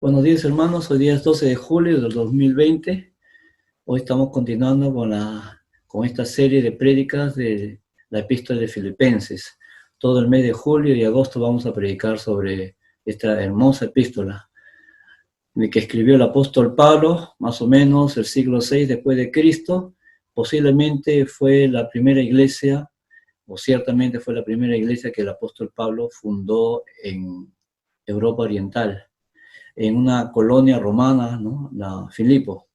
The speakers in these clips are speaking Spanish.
Buenos días, hermanos. Hoy día es 12 de julio del 2020. Hoy estamos continuando con esta serie de prédicas de la Epístola de Filipenses. Todo el mes de julio y agosto vamos a predicar sobre esta hermosa epístola de que escribió el apóstol Pablo, más o menos el siglo VI después de Cristo. Posiblemente fue la primera iglesia, o ciertamente fue la primera iglesia que el apóstol Pablo fundó en Europa Oriental, en una colonia romana, ¿no? La Filipo.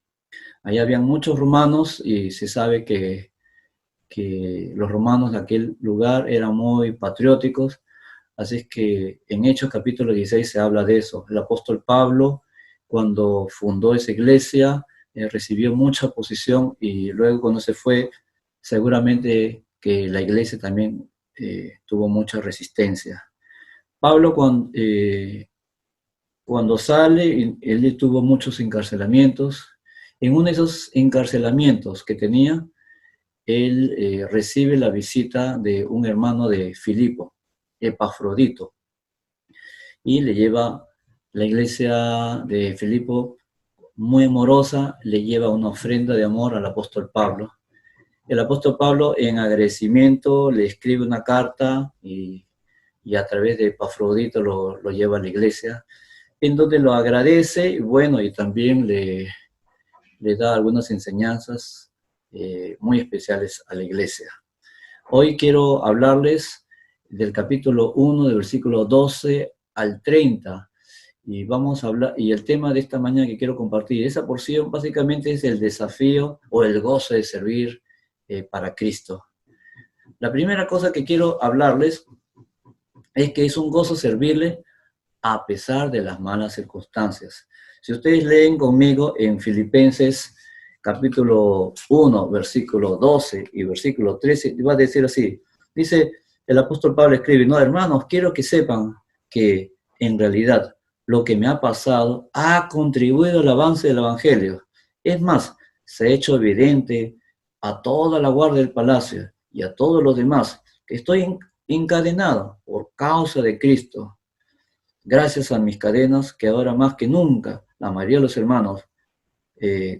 Allá habían muchos romanos y se sabe que los romanos de aquel lugar eran muy patrióticos, así es que en Hechos capítulo 16 se habla de eso. El apóstol Pablo, cuando fundó esa iglesia, recibió mucha oposición y luego cuando se fue, seguramente que la iglesia también tuvo mucha resistencia. Pablo cuando sale, él tuvo muchos encarcelamientos. En uno de esos encarcelamientos que tenía, él recibe la visita de un hermano de Filipo, Epafrodito, y le lleva la iglesia de Filipo, muy amorosa, le lleva una ofrenda de amor al apóstol Pablo. El apóstol Pablo, en agradecimiento, le escribe una carta y a través de Epafrodito lo lleva a la iglesia, en donde lo agradece, y bueno, y también le da algunas enseñanzas muy especiales a la iglesia. Hoy quiero hablarles del capítulo 1, del versículo 12 al 30, y vamos a hablar, y el tema de esta mañana que quiero compartir, esa porción básicamente es el desafío o el gozo de servir para Cristo. La primera cosa que quiero hablarles es que es un gozo servirle a pesar de las malas circunstancias. Si ustedes leen conmigo en Filipenses capítulo 1, versículo 12 y versículo 13, va a decir así, dice el apóstol Pablo escribe, no, hermanos, quiero que sepan que en realidad lo que me ha pasado ha contribuido al avance del Evangelio. Es más, se ha hecho evidente a toda la guardia del palacio y a todos los demás que estoy encadenado por causa de Cristo. Gracias a mis cadenas, que ahora más que nunca, la mayoría de los hermanos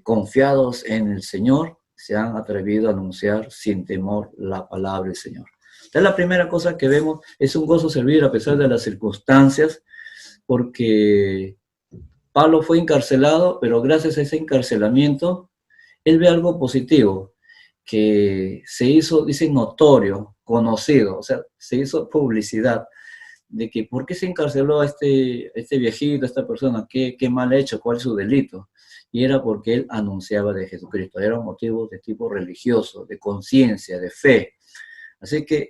confiados en el Señor se han atrevido a anunciar sin temor la palabra del Señor. Entonces, la primera cosa que vemos es un gozo servir a pesar de las circunstancias, porque Pablo fue encarcelado, pero gracias a ese encarcelamiento, él ve algo positivo, que se hizo, dice, notorio, conocido, o sea, se hizo publicidad de que por qué se encarceló a este viejito, a esta persona, qué mal ha hecho, cuál es su delito. Y era porque él anunciaba de Jesucristo. Era un motivo de tipo religioso, de conciencia, de fe. Así que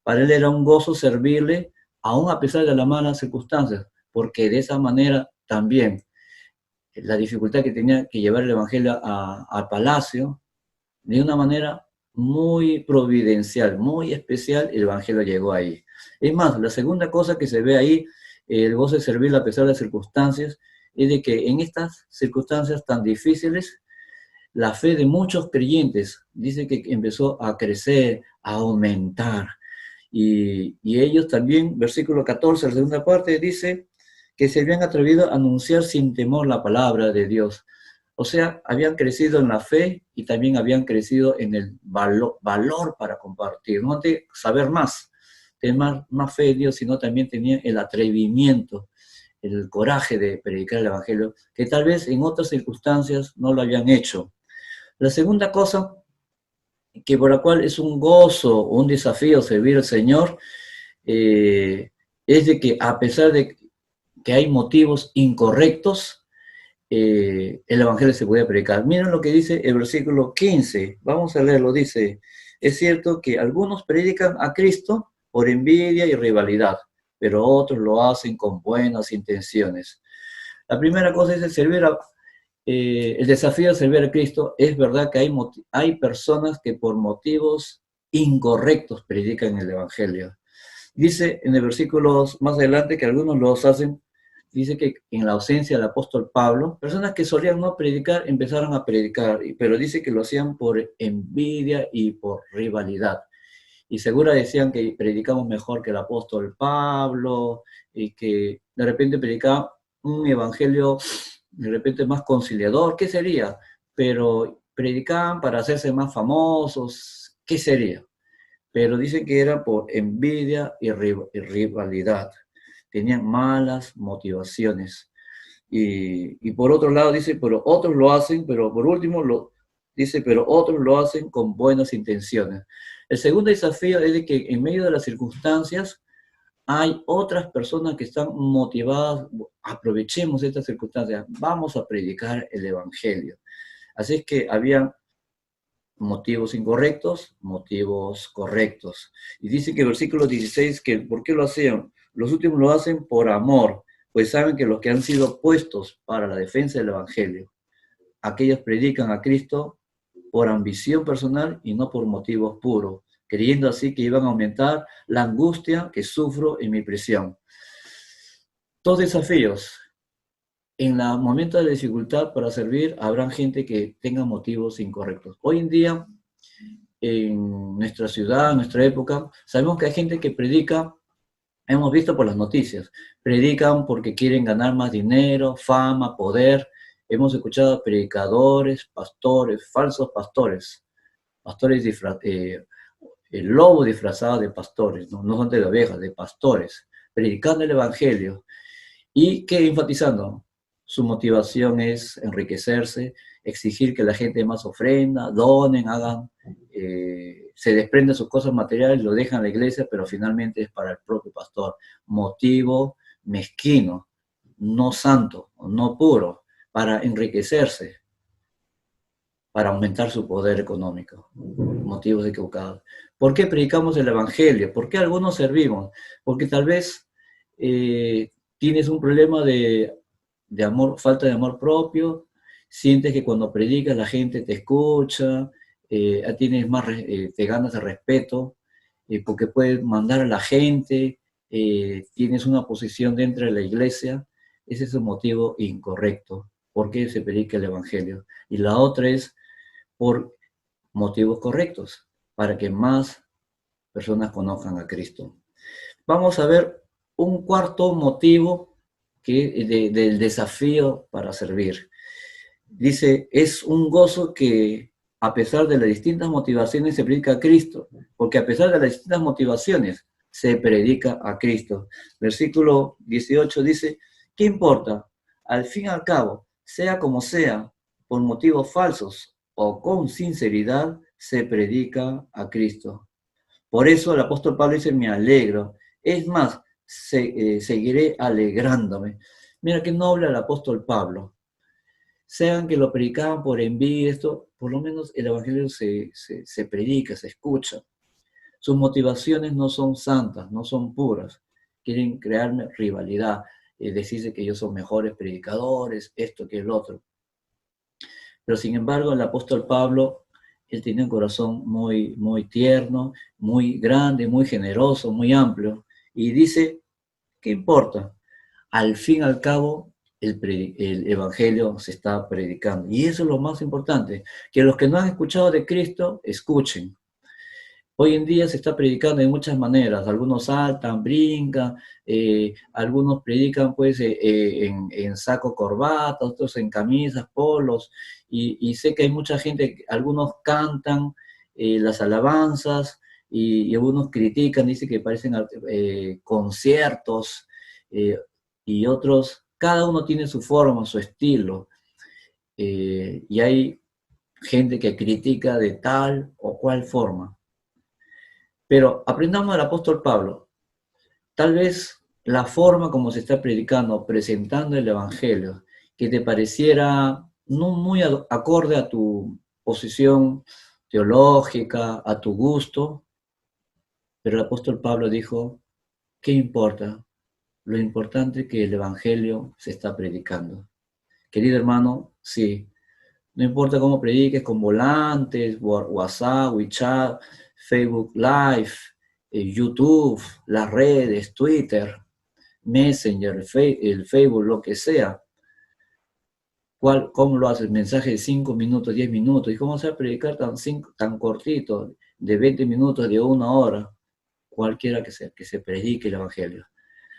para él era un gozo servirle, aún a pesar de las malas circunstancias, porque de esa manera también la dificultad que tenía que llevar el Evangelio al palacio, de una manera muy providencial, muy especial, el Evangelio llegó ahí. Es más, la segunda cosa que se ve ahí, el gozo de servir a pesar de las circunstancias, es de que en estas circunstancias tan difíciles, la fe de muchos creyentes dice que empezó a crecer, a aumentar. Y ellos también, versículo 14, la segunda parte, dice que se habían atrevido a anunciar sin temor la palabra de Dios. O sea, habían crecido en la fe y también habían crecido en el valor para compartir. No de saber más, tener más fe en Dios, sino también tenían el atrevimiento, el coraje de predicar el Evangelio, que tal vez en otras circunstancias no lo habían hecho. La segunda cosa, que por la cual es un gozo, un desafío servir al Señor, es de que a pesar de que hay motivos incorrectos, el Evangelio se puede predicar. Miren lo que dice el versículo 15, vamos a leerlo, dice, es cierto que algunos predican a Cristo por envidia y rivalidad, pero otros lo hacen con buenas intenciones. La primera cosa es el desafío de servir a Cristo. Es verdad que hay personas que por motivos incorrectos predican el Evangelio. Dice en el versículo más adelante que algunos los hacen, dice que en la ausencia del apóstol Pablo, personas que solían no predicar empezaron a predicar, pero dice que lo hacían por envidia y por rivalidad. Y seguro decían que predicamos mejor que el apóstol Pablo y que de repente predicaban un evangelio de repente más conciliador, ¿qué sería? Pero predicaban para hacerse más famosos, ¿qué sería? Pero dicen que era por envidia y rivalidad. Tenían malas motivaciones. Y por otro lado dice, pero otros lo hacen, pero por último dice, pero otros lo hacen con buenas intenciones. El segundo desafío es de que en medio de las circunstancias hay otras personas que están motivadas, aprovechemos estas circunstancias, vamos a predicar el Evangelio. Así es que había motivos incorrectos, motivos correctos. Y dice que el versículo 16, que ¿por qué lo hacían? Los últimos lo hacen por amor, pues saben que los que han sido puestos para la defensa del Evangelio, aquellos predican a Cristo por ambición personal y no por motivos puros, creyendo así que iban a aumentar la angustia que sufro en mi prisión. Dos desafíos. En el momento de dificultad para servir, habrá gente que tenga motivos incorrectos. Hoy en día, en nuestra ciudad, en nuestra época, sabemos que hay gente que predica, hemos visto por las noticias, predican porque quieren ganar más dinero, fama, poder. Hemos escuchado predicadores, pastores, falsos pastores, el lobo disfrazado de pastores, no son de ovejas, de pastores, predicando el evangelio. ¿Y qué enfatizando? Su motivación es enriquecerse, exigir que la gente más ofrenda, donen, hagan, se desprenden sus cosas materiales, lo dejan a la iglesia, pero finalmente es para el propio pastor. Motivo mezquino, no santo, no puro, para enriquecerse, para aumentar su poder económico. Motivos equivocados. ¿Por qué predicamos el evangelio? ¿Por qué algunos servimos? Porque tal vez tienes un problema de amor, falta de amor propio, sientes que cuando predicas la gente te escucha, tienes más, te ganas de respeto, porque puedes mandar a la gente, tienes una posición dentro de la iglesia. Ese es un motivo incorrecto. ¿Por qué se predica el evangelio? Y la otra es por motivos correctos, para que más personas conozcan a Cristo. Vamos a ver un cuarto motivo del desafío para servir. Dice, es un gozo que a pesar de las distintas motivaciones se predica a Cristo, porque a pesar de las distintas motivaciones se predica a Cristo. Versículo 18 dice, ¿qué importa? Al fin y al cabo, sea como sea, por motivos falsos o con sinceridad, se predica a Cristo. Por eso el apóstol Pablo dice, me alegro. Es más, seguiré alegrándome. Mira qué noble el apóstol Pablo. Sean que lo predicaban por envidia, esto, por lo menos el evangelio se predica, se escucha. Sus motivaciones no son santas, no son puras. Quieren crearme rivalidad, decirse que ellos son mejores predicadores, esto que el otro. Pero sin embargo, el apóstol Pablo, él tenía un corazón muy, muy tierno, muy grande, muy generoso, muy amplio. Y dice, ¿qué importa? Al fin y al cabo, el evangelio se está predicando. Y eso es lo más importante, que los que no han escuchado de Cristo, escuchen. Hoy en día se está predicando de muchas maneras. Algunos saltan, brincan, algunos predican pues en saco, corbata, otros en camisas, polos. Y sé que hay mucha gente, algunos cantan las alabanzas y algunos critican, dicen que parecen conciertos eh, y otros, cada uno tiene su forma, su estilo. Y hay gente que critica de tal o cual forma. Pero aprendamos del apóstol Pablo. Tal vez la forma como se está predicando, presentando el evangelio, que te pareciera no muy acorde a tu posición teológica, a tu gusto, pero el apóstol Pablo dijo, ¿qué importa? Lo importante es que el evangelio se está predicando. Querido hermano, sí, no importa cómo prediques con volantes, WhatsApp, WeChat, Facebook Live, YouTube, las redes, Twitter, Messenger, el Facebook, lo que sea. ¿Cómo lo haces? Mensaje de 5 minutos, 10 minutos. ¿Y cómo se va a predicar tan cortito, de 20 minutos, de 1 hora? Cualquiera que se predique el Evangelio.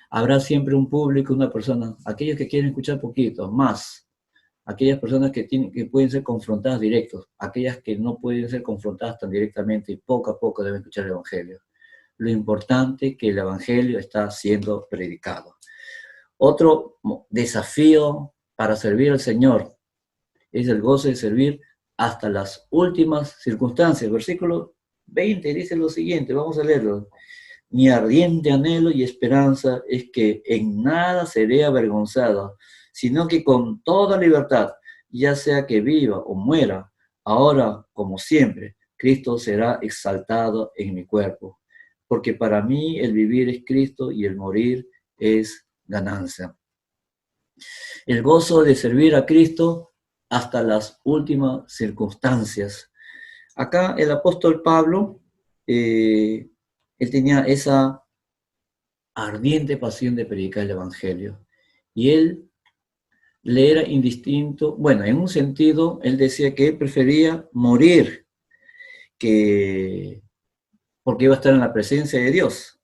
Habrá siempre un público, una persona, aquellos que quieren escuchar poquito, más, aquellas personas que pueden ser confrontadas directos, aquellas que no pueden ser confrontadas tan directamente y poco a poco deben escuchar el Evangelio. Lo importante es que el Evangelio está siendo predicado. Otro desafío para servir al Señor es el gozo de servir hasta las últimas circunstancias. Versículo 20 dice lo siguiente, vamos a leerlo. Mi ardiente anhelo y esperanza es que en nada seré avergonzado, sino que con toda libertad, ya sea que viva o muera, ahora como siempre, Cristo será exaltado en mi cuerpo. Porque para mí el vivir es Cristo y el morir es ganancia. El gozo de servir a Cristo hasta las últimas circunstancias. Acá el apóstol Pablo, él tenía esa ardiente pasión de predicar el Evangelio. Y él le era indistinto, bueno, en un sentido, él decía que él prefería morir que porque iba a estar en la presencia de Dios,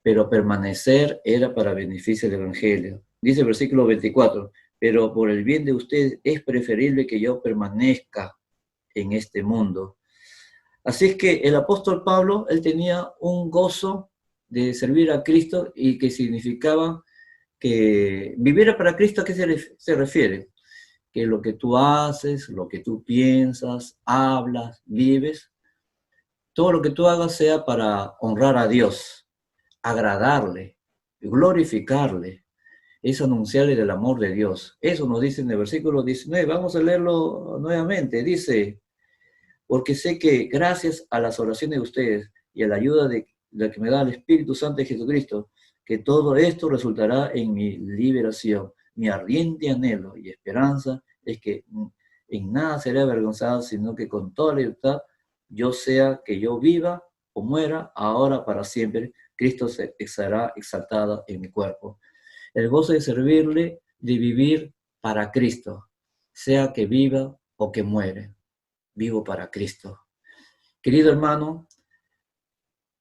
pero permanecer era para beneficio del Evangelio. Dice el versículo 24, pero por el bien de ustedes es preferible que yo permanezca en este mundo. Así es que el apóstol Pablo, él tenía un gozo de servir a Cristo y que significaba que vivir para Cristo, ¿a qué se refiere? Que lo que tú haces, lo que tú piensas, hablas, vives, todo lo que tú hagas sea para honrar a Dios, agradarle, glorificarle, es anunciarle del amor de Dios. Eso nos dice en el versículo 19, vamos a leerlo nuevamente, dice, porque sé que gracias a las oraciones de ustedes y a la ayuda de la que me da el Espíritu Santo de Jesucristo, que todo esto resultará en mi liberación. Mi ardiente anhelo y esperanza es que en nada seré avergonzado, sino que con toda libertad, yo sea que yo viva o muera, ahora para siempre, Cristo será exaltado en mi cuerpo. El gozo de servirle, de vivir para Cristo, sea que viva o que muere. Vivo para Cristo. Querido hermano,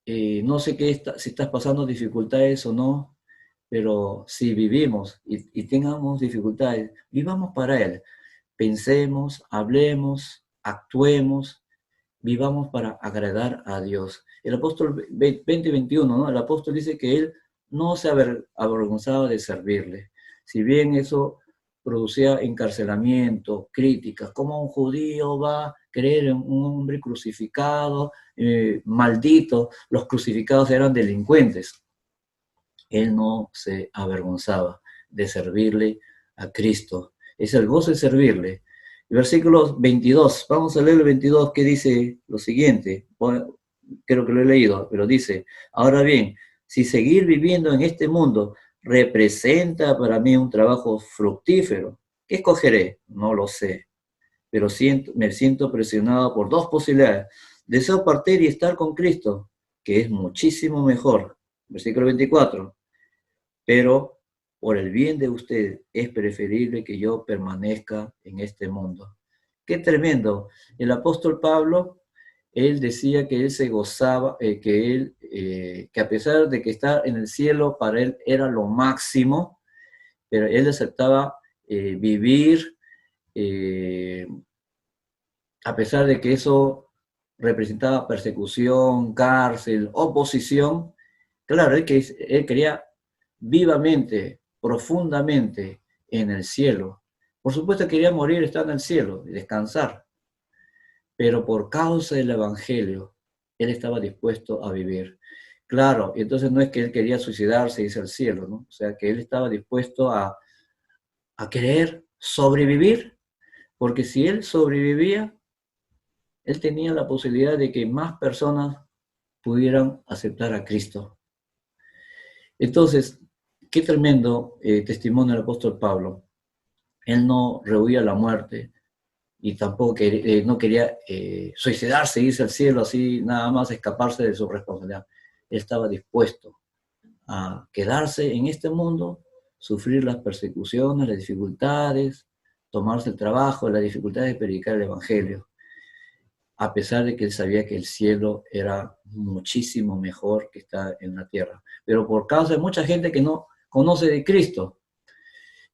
no sé si estás pasando dificultades o no, pero si vivimos y tengamos dificultades, vivamos para Él. Pensemos, hablemos, actuemos, vivamos para agradar a Dios. El apóstol 20:21, ¿no? El apóstol dice que él no se avergonzaba de servirle. Si bien eso producía encarcelamiento, críticas, ¿cómo un judío va a creer en un hombre crucificado, maldito? Los crucificados eran delincuentes. Él no se avergonzaba de servirle a Cristo. Es el gozo de servirle. Versículo 22, vamos a leer el 22 que dice lo siguiente, creo que lo he leído, pero dice, ahora bien, si seguir viviendo en este mundo representa para mí un trabajo fructífero, ¿qué escogeré? No lo sé, pero me siento presionado por dos posibilidades. Deseo partir y estar con Cristo, que es muchísimo mejor. Versículo 24, pero por el bien de usted es preferible que yo permanezca en este mundo. Qué tremendo. El apóstol Pablo, él decía que él se gozaba, que a pesar de que estar en el cielo para él era lo máximo, pero él aceptaba vivir, a pesar de que eso representaba persecución, cárcel, oposición. Claro, él quería vivamente, profundamente en el cielo. Por supuesto quería morir, estar en el cielo y descansar, pero por causa del Evangelio, él estaba dispuesto a vivir. Claro, y entonces no es que él quería suicidarse y irse al cielo, ¿no? O sea, que él estaba dispuesto a querer sobrevivir, porque si él sobrevivía, él tenía la posibilidad de que más personas pudieran aceptar a Cristo. Entonces, qué tremendo testimonio del apóstol Pablo. Él no rehuía la muerte y tampoco no quería suicidarse, irse al cielo así, nada más escaparse de su responsabilidad. Él estaba dispuesto a quedarse en este mundo, sufrir las persecuciones, las dificultades, tomarse el trabajo, las dificultades de predicar el Evangelio. a pesar de que él sabía que el cielo era muchísimo mejor que estar en la tierra. Pero por causa de mucha gente que no conoce de Cristo,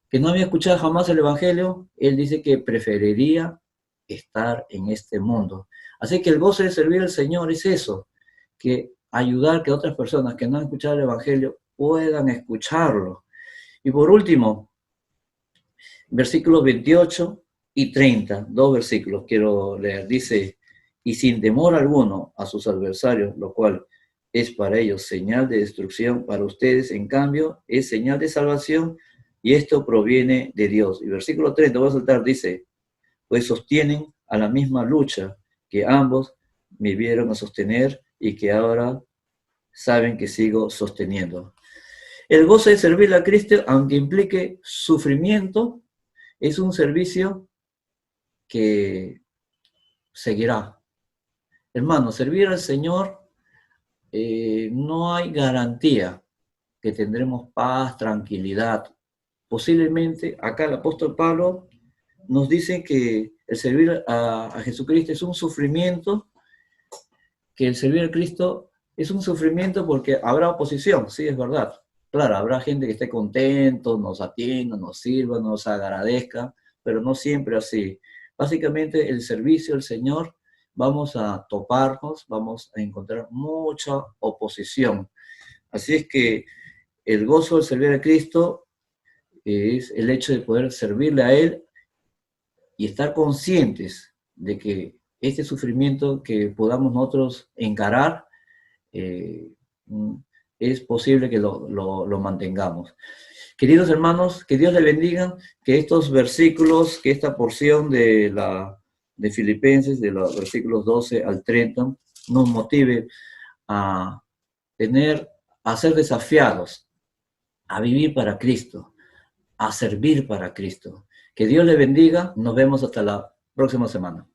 que no había escuchado jamás el Evangelio, él dice que preferiría estar en este mundo. Así que el gozo de servir al Señor es eso, que ayudar que otras personas que no han escuchado el Evangelio puedan escucharlo. Y por último, versículos 28 y 30, dos versículos quiero leer. Dice, y sin temor alguno a sus adversarios, lo cual es para ellos señal de destrucción, para ustedes, en cambio, es señal de salvación, y esto proviene de Dios. Y versículo 30, voy a saltar, dice, pues sostienen a la misma lucha que ambos me vieron a sostener y que ahora saben que sigo sosteniendo. El gozo de servir a Cristo, aunque implique sufrimiento, es un servicio que seguirá. Hermano, servir al Señor no hay garantía que tendremos paz, tranquilidad. Posiblemente acá el apóstol Pablo nos dice que el servir a Jesucristo es un sufrimiento, que el servir a Cristo es un sufrimiento porque habrá oposición, sí, es verdad. Claro, habrá gente que esté contento, nos atienda, nos sirva, nos agradezca, pero no siempre así. Básicamente el servicio al Señor vamos a toparnos, vamos a encontrar mucha oposición. Así es que el gozo de servir a Cristo es el hecho de poder servirle a Él y estar conscientes de que este sufrimiento que podamos nosotros encarar, es posible que lo mantengamos. Queridos hermanos, que Dios les bendiga, que estos versículos, que esta porción de Filipenses, de los versículos 12 al 30, nos motive a a ser desafiados, a vivir para Cristo, a servir para Cristo. Que Dios les bendiga, nos vemos hasta la próxima semana.